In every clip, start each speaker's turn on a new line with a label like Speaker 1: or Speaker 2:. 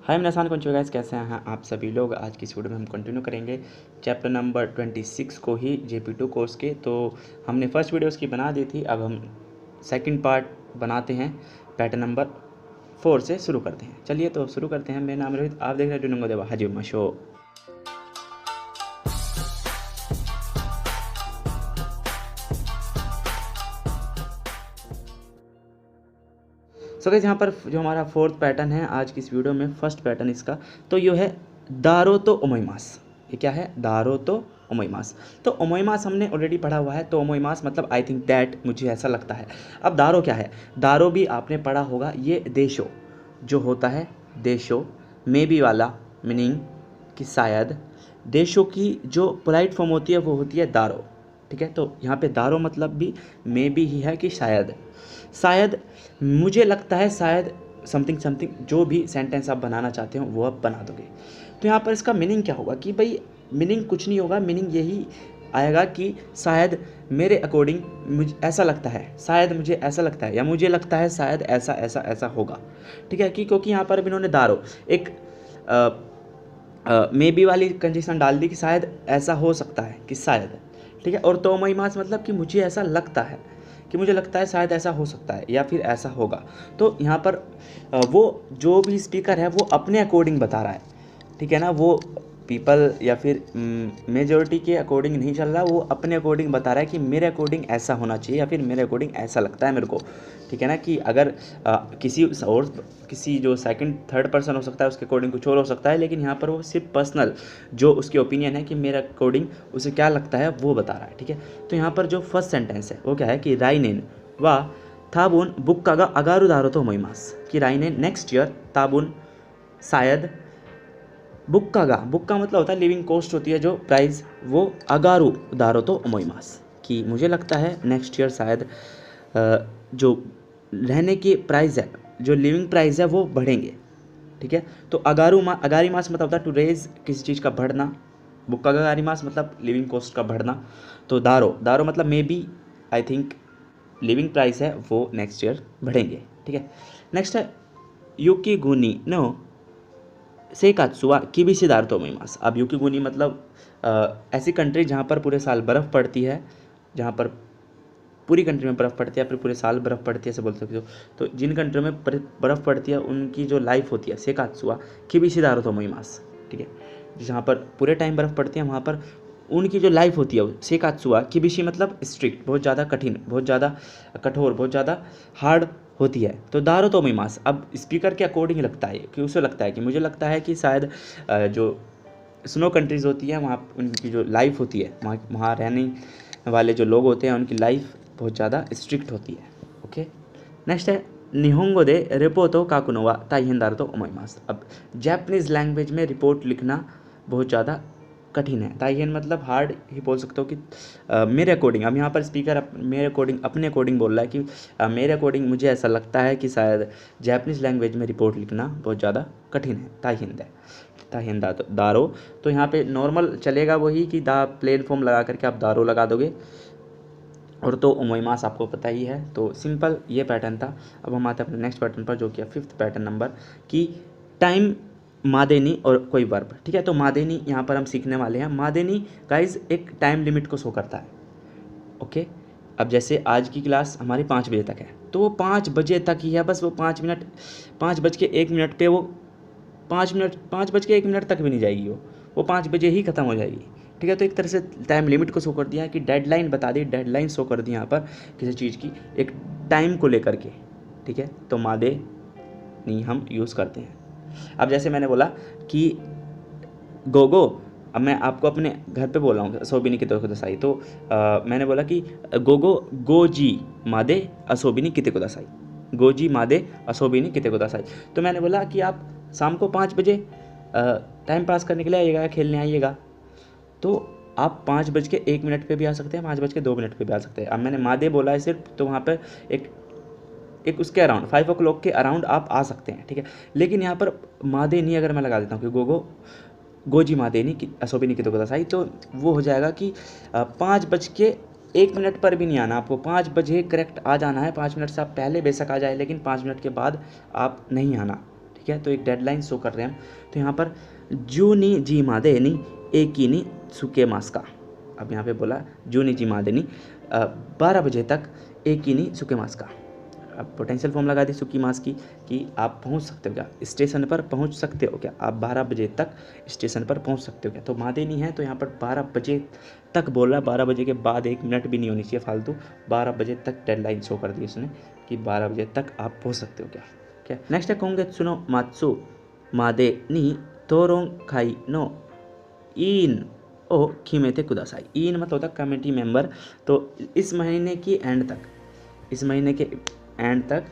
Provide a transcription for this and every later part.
Speaker 1: हाय मिनासान कौन गाइस, कैसे हैं आप सभी लोग। आज की इस वीडियो में हम कंटिन्यू करेंगे चैप्टर नंबर 26 को ही JP2 कोर्स के। तो हमने फर्स्ट वीडियो उसकी बना दी थी, अब हम सेकंड पार्ट बनाते हैं। पैटर्न नंबर 4 से शुरू करते हैं। चलिए तो शुरू करते हैं। मेरा नाम रोहित, आप देख रहे हैं डूनंगो देवा हाजी शो। सो गाइस, यहाँ पर जो हमारा फोर्थ पैटर्न है आज की इस वीडियो में, फर्स्ट पैटर्न इसका, तो ये है दारो तो ओमोइमास। ये क्या है? दारो तो ओमोइमास। तो ओमोइमास हमने ऑलरेडी पढ़ा हुआ है। तो ओमोइमास मतलब आई थिंक दैट, मुझे ऐसा लगता है। अब दारो क्या है? दारो भी आपने पढ़ा होगा। ये देशो जो होता है, देशो मे बी वाला मीनिंग कि शायद, देशों की जो पोलाइट फॉर्म होती है वो होती है दारो। ठीक है, तो यहाँ पे दारो मतलब भी मे बी ही है कि शायद, शायद, मुझे लगता है, शायद, समथिंग समथिंग, जो भी सेंटेंस आप बनाना चाहते हो वो आप बना दोगे। तो यहाँ पर इसका मीनिंग क्या होगा कि भाई मीनिंग कुछ नहीं होगा, मीनिंग यही आएगा कि शायद मेरे अकॉर्डिंग मुझे ऐसा लगता है, शायद मुझे ऐसा लगता है, या मुझे लगता है शायद ऐसा ऐसा ऐसा होगा। ठीक है, कि क्योंकि यहाँ पर अब इन्होंने दारो एक मे बी वाली कंडीशन डाल दी कि शायद ऐसा हो सकता है, कि शायद। ठीक है, और तो महिमास मतलब कि मुझे ऐसा लगता है, कि मुझे लगता है शायद ऐसा हो सकता है या फिर ऐसा होगा। तो यहाँ पर वो जो भी स्पीकर है वो अपने अकॉर्डिंग बता रहा है। ठीक है ना, वो पीपल या फिर मेजॉरिटी के अकॉर्डिंग नहीं चल रहा, वो अपने अकॉर्डिंग बता रहा है कि मेरे अकॉर्डिंग ऐसा होना चाहिए या फिर मेरे अकॉर्डिंग ऐसा लगता है मेरे को। ठीक है ना, कि अगर किसी जो सेकंड थर्ड पर्सन हो सकता है उसके अकॉर्डिंग कुछ और हो सकता है, लेकिन यहाँ पर वो सिर्फ पर्सनल जो उसकी ओपिनियन है कि मेरे अकॉर्डिंग उसे क्या लगता है वो बता रहा है। ठीक है, तो यहाँ पर जो फर्स्ट सेंटेंस है वो क्या है कि राइनेन वा ताबुन बुक्कागा अगारु दारो तो मोइमास, कि राइनेन नेक्स्ट ईयर, ताबुन शायद, बुक्का मतलब होता है लिविंग कॉस्ट होती है जो प्राइस, वो अगारू दारो तो मोइमास, कि मुझे लगता है नेक्स्ट ईयर शायद जो रहने की प्राइस है, जो लिविंग प्राइस है वो बढ़ेंगे। ठीक है, तो अगारी मास मतलब होता है टू रेज, किसी चीज़ का बढ़ना। बुक्का अगारी मास मतलब लिविंग कॉस्ट का बढ़ना। तो दारो मतलब may be, I think living price है वो नेक्स्ट ईयर बढ़ेंगे। ठीक है, नेक्स्ट है यूकी गुनी नो सेकात्सुआ किबिशी दारो मोइमास। अब यूकी गुनी मतलब ऐसी कंट्री जहाँ पर पूरे साल बर्फ़ पड़ती है, जहाँ पर पूरी कंट्री में बर्फ़ पड़ती है, फिर पूरे साल बर्फ़ पड़ती है, ऐसे बोल सकते हो। तो जिन कंट्रियों में बर्फ़ पड़ती है उनकी जो लाइफ होती है सेकात्सुआ किबिशी दारो मोइमास। ठीक है, जहाँ पर पूरे टाइम बर्फ़ पड़ती है वहाँ पर उनकी जो लाइफ होती है सेकात्सुआ किबिशी मतलब स्ट्रिक्ट, बहुत ज़्यादा कठिन, बहुत ज़्यादा कठोर, बहुत ज़्यादा हार्ड होती है। तो दारो तो मोइमास, अब स्पीकर के अकॉर्डिंग लगता है कि उसे लगता है कि मुझे लगता है कि शायद जो स्नो कंट्रीज़ होती है वहाँ उनकी जो लाइफ होती है, वहाँ रहने वाले जो लोग होते हैं उनकी लाइफ बहुत ज़्यादा स्ट्रिक्ट होती है। ओके, नेक्स्ट है निहोंगो दे रिपोर्टो काकुनोवा ताइहेन दारो तो ओमोइमास। अब जापानीज़ लैंग्वेज में रिपोर्ट लिखना बहुत ज़्यादा कठिन है। ताइहेन मतलब हार्ड ही बोल सकते हो कि मेरे अकॉर्डिंग, अब यहाँ पर स्पीकर मेरे अकॉर्डिंग, अपने अकॉर्डिंग बोल रहा है कि मेरे अकॉर्डिंग मुझे ऐसा लगता है कि शायद जापानीज़ लैंग्वेज में रिपोर्ट लिखना बहुत ज़्यादा कठिन है। ताहिन दारो, तो यहाँ पे नॉर्मल चलेगा वही कि दा प्लेन फॉर्म लगा करके आप दारो लगा दोगे, और तो ओमोइमास आपको पता ही है। तो सिंपल ये पैटर्न था। अब हम आते हैं अपने नेक्स्ट पैटर्न पर, जो कि फिफ्थ पैटर्न नंबर, कि टाइम मादेनी और कोई वर्ब। ठीक है, तो मादेनी यहाँ पर हम सीखने वाले हैं। मादेनी गाइज एक टाइम लिमिट को शो करता है। ओके, अब जैसे आज की क्लास हमारी 5 बजे तक है, तो वो 5 बजे तक ही है, बस वो 5 मिनट, 5:01 पे वो 5:01 तक भी नहीं जाएगी, वो 5 बजे ही ख़त्म हो जाएगी। ठीक है, तो एक तरह से टाइम लिमिट को शो कर दिया है, कि डेडलाइन बता दी, डेडलाइन शो कर दी यहाँ पर किसी चीज़ की एक टाइम को लेकर के। ठीक है, तो मादे नहीं हम यूज़ करते हैं। अब जैसे मैंने बोला कि गोगो, अब मैं आपको अपने घर पे बोल रहा हूँ असोबिनी किते को दसाई, तो मैंने बोला कि गोगो गोजी मादे असोबिनी किते को दसाई, गोजी मादे असोबिनी किते को दसाई। तो मैंने बोला कि आप शाम को 5 बजे टाइम पास करने के लिए आइएगा या खेलने आइएगा। तो आप 5:01 पे भी आ सकते हैं, 5:02 पे भी आ सकते हैं। अब मैंने मादे बोला है सिर्फ, तो वहाँ पर एक उसके अराउंड 5 o'clock के अराउंड आप आ सकते हैं। ठीक है, लेकिन यहाँ पर मादे नहीं अगर मैं लगा देता हूँ कि गोजी मादे नहीं कि असोबिनी की तो सही, तो वो हो जाएगा कि 5:01 पर भी नहीं आना, आपको 5 बजे करेक्ट आ जाना है। 5 मिनट से आप पहले बेशक आ जाए, लेकिन 5 मिनट के बाद आप नहीं आना। ठीक ठीक है, तो एक डेडलाइन शो कर रहे हैं हम। तो यहाँ पर जूनी जी मादे नी एकी नी सुके मास का, अब यहाँ पे बोला जूनी जी मादे नी 12 बजे तक एकी नी सुके मास का। अब पोटेंशियल फॉर्म लगा दी सुकी मास की कि आप पहुंच सकते हो क्या, स्टेशन पर पहुंच सकते हो क्या, आप 12 बजे तक स्टेशन पर पहुंच सकते हो क्या। तो मादे नहीं है तो यहाँ पर 12 बजे तक बोल रहा है, 12 बजे के बाद 1 मिनट भी नहीं होनी चाहिए फालतू, 12 बजे तक डेडलाइन शो कर दी उसने कि 12 बजे तक आप पहुँच सकते हो क्या। क्या नेक्स्ट है कोंगेत्सु नो मात्सु मादे नी तोरोंग खाई नो इन ओ खिमेते कुदासाई। इन मतलब होता है कमेटी मेंबर, तो इस महीने की एंड तक, इस महीने के एंड तक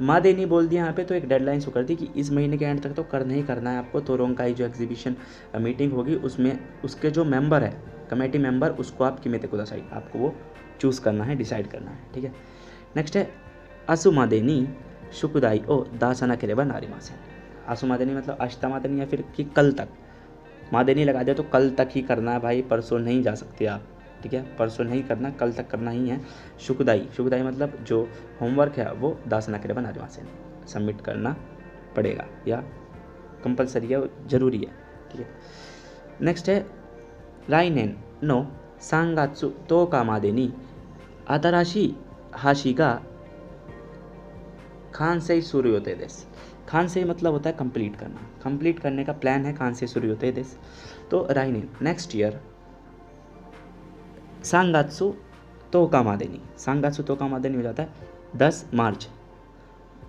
Speaker 1: मादे नहीं बोल दिया यहाँ पे, तो एक डेडलाइन शो कर दी कि इस महीने के एंड तक तो करना ही करना है आपको। तोरोंग काई जो एग्जीबिशन मीटिंग होगी उसमें उसके जो मेंबर है कमेटी मेंबर, उसको आप किमेते कुदासाई, आपको वो चूज़ करना है, डिसाइड करना है, ठीक है। नेक्स्ट है आसु मादे नी शुकुदाई ओ दासाना केरेबा नारिमासेन। आसु मादे नी मतलब अष्टा मादे नी, या फिर कि कल तक, मादे नहीं लगा दिया तो कल तक ही करना है भाई, परसों नहीं जा सकते आप, ठीक है, परसों नहीं करना, कल तक करना ही है। शुकुदाई, शुकुदाई मतलब जो होमवर्क है वो दासना के बाद नाजमा से सबमिट करना पड़ेगा या कंपलसरी है, ज़रूरी है, ठीक है। नेक्स्ट है लाइनेन नो सांगात्सु तो का मादेनी आताराशी हाशिगा खान से ही शुरू होते देश। खान से मतलब होता है कंप्लीट करना, कंप्लीट करने का प्लान है खान से शुरू होते देश। तो राइनेन नेक्स्ट ईयर सांगात्सु तो का मादेनी, सांगात्सु तो का मादेनी हो जाता है 10 मार्च,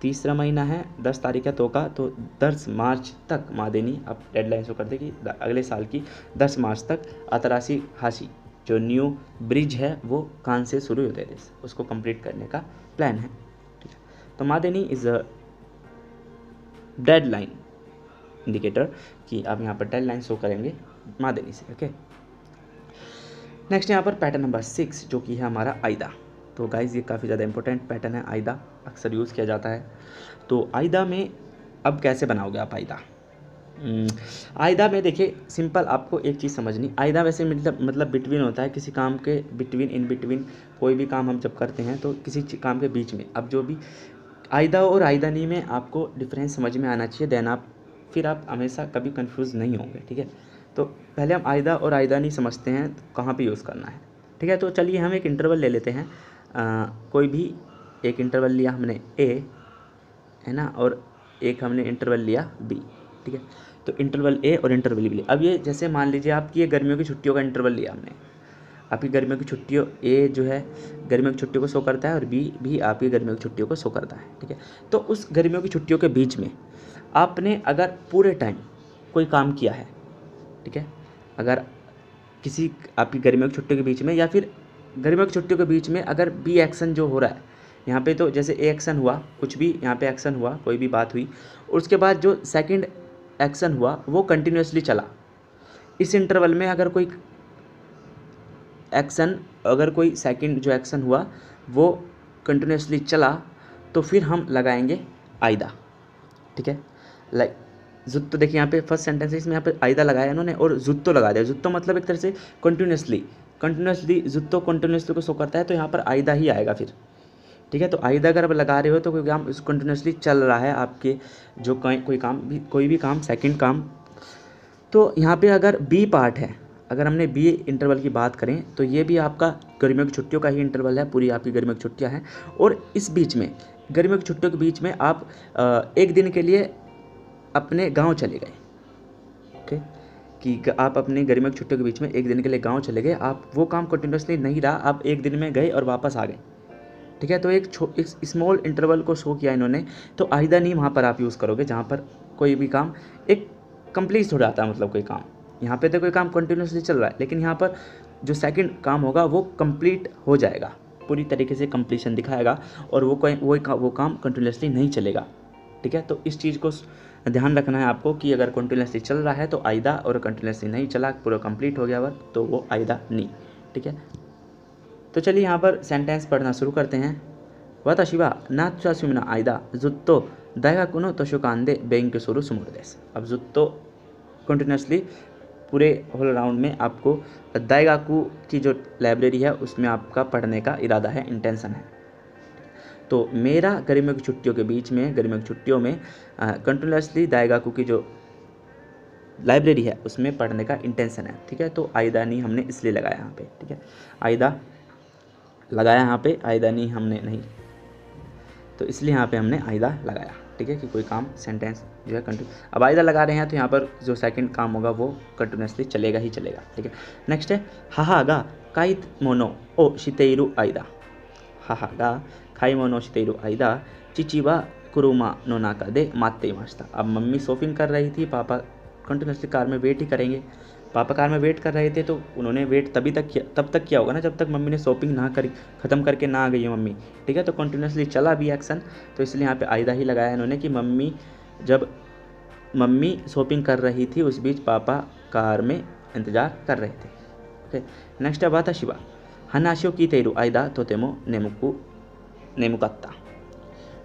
Speaker 1: तीसरा महीना है, 10 तारीख है तो का, तो 10 मार्च तक मादेनी अब डेडलाइन शो कर देगी अगले साल की 10 मार्च तक आतराशी हाशी जो न्यू ब्रिज है वो कान से शुरू होते थे, उसको कंप्लीट करने का प्लान है, ठीक है। तो मादेनी इज़ अ डेडलाइन इंडिकेटर कि आप यहाँ पर डेडलाइन शो करेंगे मादेनी से, ओके। नेक्स्ट यहाँ पर पैटर्न नंबर 6 जो कि है हमारा आइदा। तो गाइज ये काफ़ी ज़्यादा इंपॉर्टेंट पैटर्न है, आइदा अक्सर यूज़ किया जाता है। तो आइदा में अब कैसे बनाओगे आप आइदा? आइदा में देखिए सिंपल आपको एक चीज़ समझनी, आइदा वैसे मतलब बिटवीन होता है, किसी काम के बिटवीन, इन बिटवीन, कोई भी काम हम जब करते हैं तो किसी काम के बीच में। अब जो भी आइदा और आइदानी में आपको डिफरेंस समझ में आना चाहिए, देन आप फिर आप हमेशा कभी कंफ्यूज नहीं होंगे, ठीक है। तो पहले हम आइदा और आइदानी समझते हैं तो कहाँ पे यूज़ करना है, ठीक है। तो चलिए हम एक इंटरवल ले लेते हैं, कोई भी एक इंटरवल लिया हमने ए, है ना, और एक हमने इंटरवल लिया बी, ठीक है। तो इंटरवल ए और इंटरवल बी लिया। अब ये जैसे मान लीजिए आपकी ये गर्मियों की छुट्टियों का इंटरवल लिया हमने, आपकी गर्मियों की छुट्टियों ए जो है गर्मियों की छुट्टियों को शो करता है और बी भी आपकी गर्मियों की छुट्टियों को शो करता है, ठीक है। तो उस गर्मियों की छुट्टियों के बीच में आपने अगर पूरे टाइम कोई काम किया है, ठीक है, अगर किसी आपकी गर्मियों की छुट्टियों के बीच में या फिर गर्मियों की छुट्टियों के बीच में अगर बी एक्शन जो हो रहा है यहाँ पे, तो जैसे ए एक्शन हुआ, कुछ भी यहाँ पे एक्शन हुआ, कोई भी बात हुई, उसके बाद जो सेकंड एक्शन हुआ वो कंटिन्यूसली चला, इस इंटरवल में अगर कोई एक्शन, अगर कोई सेकंड जो एक्शन हुआ वो कंटिन्यूसली चला तो फिर हम लगाएंगे आइदा, ठीक है। लाइक जुत्तो, देखिए यहाँ पे फर्स्ट सेंटेंस है, इसमें यहाँ पे आइदा लगाया इन्होंने और जुत्तो लगा दिया। जुत्तो मतलब एक तरह से कंटिन्यूसली जुत्तो कंटिन्यूसली को शो करता है, तो यहाँ पर आइदा ही आएगा फिर, ठीक है। तो आइदा अगर आप लगा रहे हो तो कोई काम कंटिन्यूसली चल रहा है आपके, जो कोई भी काम सेकंड काम। तो यहाँ पे अगर बी पार्ट है, अगर हमने बी इंटरवल की बात करें तो ये भी आपका गर्मियों की छुट्टियों का ही इंटरवल है, पूरी आपकी गर्मियों की छुट्टियाँ हैं, और इस बीच में गर्मियों की छुट्टियों के बीच में आप एक दिन के लिए अपने गांव चले गए, ओके, कि आप अपने गर्मियों की छुट्टियों के बीच में एक दिन के लिए गांव चले गए, आप वो काम कंटिन्यूसली नहीं रहा, आप एक दिन में गए और वापस आ गए, ठीक है। तो एक स्मॉल इंटरवल को शो किया इन्होंने, तो आइदा नहीं वहाँ पर आप यूज़ करोगे जहाँ पर कोई भी काम एक कंप्लीट हो जाता है, मतलब कोई काम, यहाँ पे तो कोई काम कंटिन्यूसली चल रहा है लेकिन यहाँ पर जो सेकंड काम होगा वो कंप्लीट हो जाएगा, पूरी तरीके से कंप्लीशन दिखाएगा, और वो काम कंटिन्यूसली नहीं चलेगा, ठीक है। तो इस चीज़ को ध्यान रखना है आपको कि अगर कंटिन्यूसली चल रहा है तो आइदा, और कंटिन्यूसली नहीं चला, पूरा कंप्लीट हो गया वर्क, तो वो आइदा नहीं, ठीक है। तो चलिए यहाँ पर सेंटेंस पढ़ना शुरू करते हैं। वाताशी वा नात्सु मिना आइदा जुत्तो दाइगाकु नो तोशोकान दे बेंक्यो सुरु सुमुरु देसु। अब जुत्तो कंटिन्यूसली पूरे होल राउंड में आपको दाइगाकू की जो लाइब्रेरी है उसमें आपका पढ़ने का इरादा है, इंटेंशन है। तो मेरा गर्मियों की छुट्टियों के बीच में, गर्मियों की छुट्टियों में कंटिन्यूसली दाएगाकू की जो लाइब्रेरी है उसमें पढ़ने का इंटेंशन है, ठीक है। तो आइदा नी हमने इसलिए लगाया यहाँ पे, ठीक है। आइदा लगाया यहाँ पे, आइदा नी हमने नहीं, तो इसलिए यहाँ पे हमने आइदा लगाया, ठीक है, कि कोई काम सेंटेंस जो है कंटिन्यू। अब आइदा लगा रहे हैं तो यहाँ पर जो सेकंड काम होगा वो कंटिन्यूसली चलेगा ही चलेगा, ठीक है। नेक्स्ट है हाहा गा काइट मोनो ओ शितेइरु आइदा। हाहा गा खाई मोनो शितेइरु आइदा चिची वा कुरुमा नो नाका दे मात्ते इमाशिता। अब मम्मी शॉपिंग कर रही थी, पापा कंटिन्यूसली कार में वेट ही करेंगे। पापा कार में वेट कर रहे थे तो उन्होंने वेट तब तक किया होगा ना जब तक मम्मी ने शॉपिंग ना करी, ख़त्म करके ना आ गई है मम्मी, ठीक है। तो कंटिन्यूसली चला भी एक्शन, तो इसलिए यहाँ पे आइदा ही लगाया इन्होंने कि मम्मी शॉपिंग कर रही थी उस बीच पापा कार में इंतज़ार कर रहे थे, ओके। नेक्स्ट है वाता शिवा हनाशियो की तेरु आइदा तोतेमो नेमुकात्ता।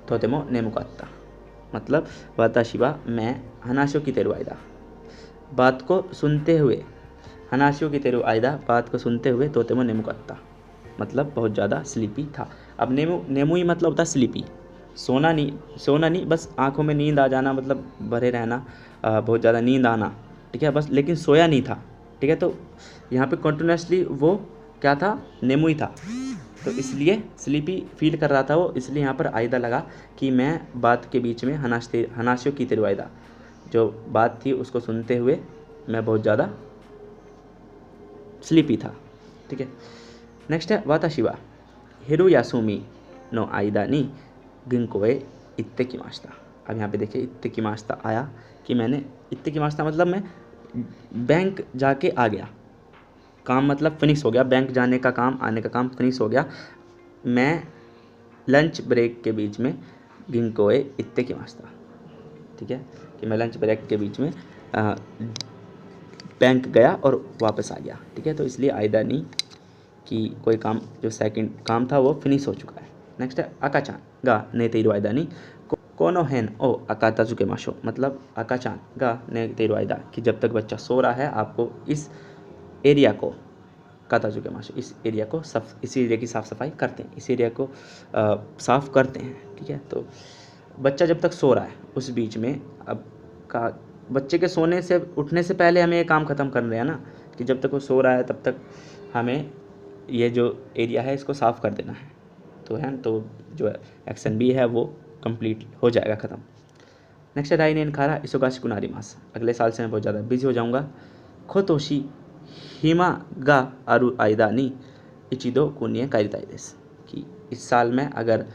Speaker 1: तोतेमो नेमुकात्ता मतलब वाता शिवा मैं हनाशियो की तेरु आइदा बात को सुनते हुए, हनाशियो की तेरु आइदा बात को सुनते हुए तोतेमो नेमुकात्ता मतलब बहुत ज़्यादा स्लीपी था। अब नेमू ही मतलब होता है स्लीपी, सोना नहीं, बस आँखों में नींद आ जाना, मतलब भरे रहना, बहुत ज़्यादा नींद आना, ठीक है, बस, लेकिन सोया नहीं था, ठीक है। तो यहाँ पे कंटिन्यूसली वो क्या था, नेमू ही था, तो इसलिए स्लीपी फील कर रहा था वो, इसलिए यहाँ पर आइदा लगा कि मैं बात के बीच में हनाशियो की तेरु आइदा, जो बात थी उसको सुनते हुए मैं बहुत ज़्यादा स्लीपी था, ठीक है। नेक्स्ट है वाता शिवा हिरु यासुमी नो आइदा नी गिंकोए इत्ते की माश्ता। अब यहाँ पे देखिए इत्ते की माश्ता आया कि मैंने, इत्ते की माश्ता मतलब मैं बैंक जाके आ गया, काम मतलब फिनिश हो गया, बैंक जाने का काम, आने का काम फिनिश हो गया, मैं लंच ब्रेक के बीच में गिंकोए इत्ते की माश्ता, ठीक है, कि मैं लंच ब्रेक के बीच में बैंक गया और वापस आ गया, ठीक है। तो इसलिए आइदा नी कि कोई काम जो सेकंड काम था वो फिनिश हो चुका है। नेक्स्ट है आकाचान गा ने तेरु आइदा नी कोनो हेन ओ अकाताजुके माशो मतलब आकाचान गा ने तेरु आइदा कि जब तक बच्चा सो रहा है आपको इस एरिया को काताजुके माशो, इस एरिया को इस एरिया की साफ़ सफाई करते हैं, इस एरिया को साफ़ करते हैं, ठीक है। तो बच्चा जब तक सो रहा है उस बीच में, अब का बच्चे के सोने से उठने से पहले हमें ये काम ख़त्म कर रहे हैं ना, कि जब तक वो सो रहा है तब तक हमें ये जो एरिया है इसको साफ़ कर देना है, तो है, तो जो एक्शन बी है वो कंप्लीट हो जाएगा ख़त्म। नेक्स्ट है राइनेन खारा इसोगाशी कुनारी मास, अगले साल से मैं बहुत ज़्यादा बिजी हो जाऊँगा। खोतोशी हिमा गा आरु आइदा नी इचिदो कुनिए कारिताई देस, कि इस साल में अगर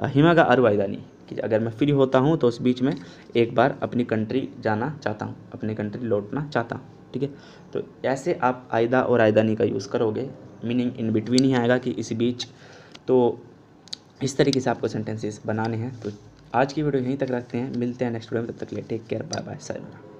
Speaker 1: हिमा गा आरु आइदा नी, कि अगर मैं फ्री होता हूँ तो उस बीच में एक बार अपनी कंट्री जाना चाहता हूँ, अपनी कंट्री लौटना चाहता हूँ, ठीक है। तो ऐसे आप आइदा और आइदानी का यूज़ करोगे, मीनिंग इन बिटवीन ही आएगा कि इसी बीच, तो इस तरीके से आपको सेंटेंसेस बनाने हैं। तो आज की वीडियो यहीं तक रखते हैं, मिलते हैं नेक्स्ट वीडियो में, तब तक के लिए take care, bye bye, sayonara.